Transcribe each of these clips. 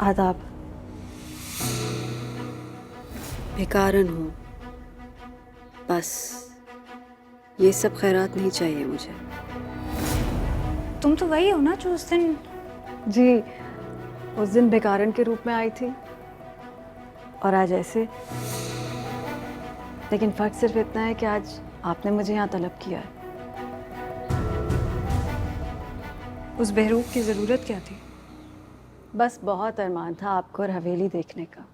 आदाब। भिखारन हूँ, बस ये सब खैरात नहीं चाहिए मुझे। तुम तो वही हो ना जो उस दिन? जी, उस दिन भिखारन के रूप में आई थी और आज ऐसे। लेकिन फर्क सिर्फ इतना है कि आज आपने मुझे यहाँ तलब किया है। उस बहरूप की जरूरत क्या थी? बस बहुत अरमान था आपको और हवेली देखने का।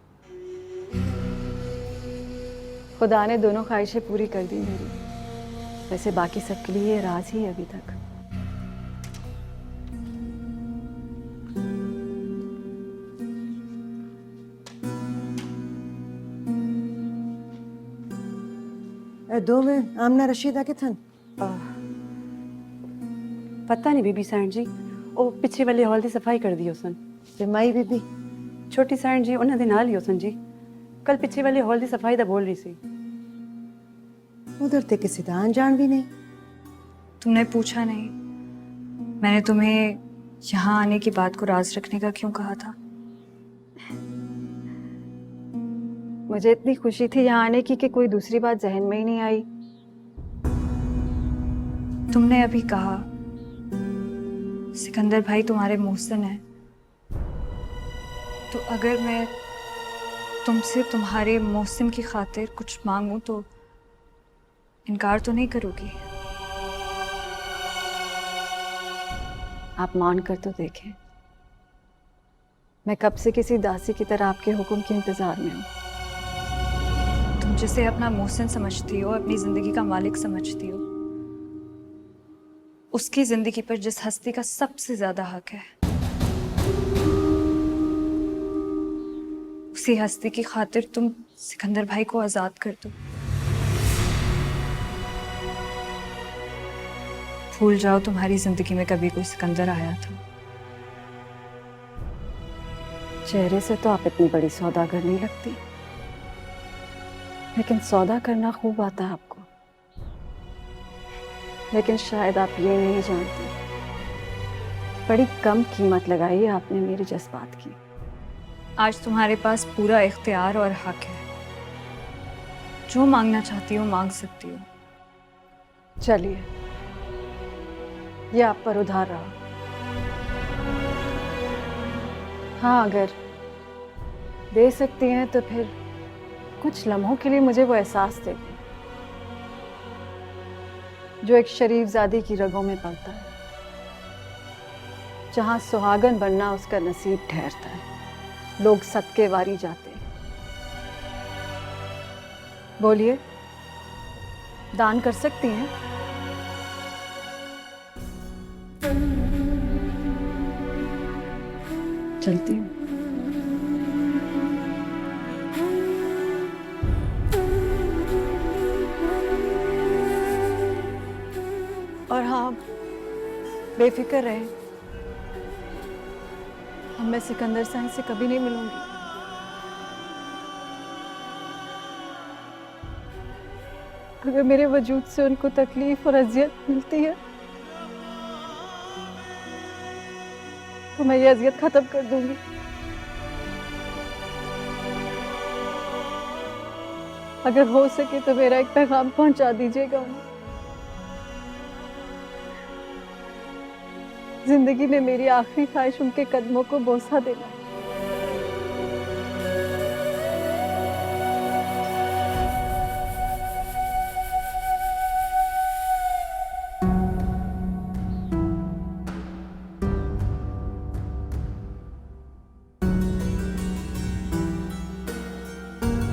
खुदा ने दोनों ख्वाहिशें पूरी कर दी मेरी। वैसे बाकी सबके लिए ये राज ही है अभी तक। दो में आमना रशीदा के थन। पता नहीं बीबी सैन जी, वो पिछे वाले हॉल की सफाई कर दी उसन। ते माई बीबी छोटी सैन जी उन्होंने नाल ही उसन जी। कल पिछे वाले हॉल की सफाई दा बोल रही सी। उधर ते किसी दा अनजान भी नहीं। तुमने पूछा नहीं? मैंने तुम्हें यहाँ आने की बात को राज रखने का क्यों कहा था? मुझे इतनी खुशी थी यहाँ आने की कि कोई दूसरी बात जहन में ही नहीं आई। तुमने अभी कहा सिकंदर भाई तुम्हारे मोहसिन है, तो अगर मैं तुमसे तुम्हारे मोहसिन की खातिर कुछ मांगूं तो इनकार तो नहीं करोगी? आप मान कर तो देखें। मैं कब से किसी दासी की तरह आपके हुक्म के इंतजार में हूँ। तुम जिसे अपना मोहसिन समझती हो, अपनी जिंदगी का मालिक समझती हो, उसकी जिंदगी पर जिस हस्ती का सबसे ज्यादा हक है, उसी हस्ती की खातिर तुम सिकंदर भाई को आजाद कर दो। भूल जाओ तुम्हारी जिंदगी में कभी कोई सिकंदर आया था। चेहरे से तो आप इतनी बड़ी सौदागर नहीं लगती, लेकिन सौदा करना खूब आता है आपको। लेकिन शायद आप ये नहीं जानते, बड़ी कम कीमत लगाई है आपने मेरे जज्बात की। आज तुम्हारे पास पूरा इख्तियार और हक है। जो मांगना चाहती हो मांग सकती हो। चलिए, ये आप पर उधार रहा। हाँ, अगर दे सकती हैं तो फिर कुछ लम्हों के लिए मुझे वो एहसास दे दें जो एक शरीफजादी की रगों में पलता है, जहां सुहागन बनना उसका नसीब ठहरता है, लोग सदके वारी जाते हैं। बोलिए, दान कर सकती हैं? चलती हूँ। और हाँ, बेफिक्र रहे, अब मैं सिकंदर साहब से कभी नहीं मिलूंगी। अगर मेरे वजूद से उनको तकलीफ और अजियत मिलती है तो मैं ये अजियत खत्म कर दूंगी। अगर हो सके तो मेरा एक पैगाम पहुंचा दीजिएगा उन्हें। जिंदगी में मेरी आखिरी ख्वाहिश उनके कदमों को बोसा देना।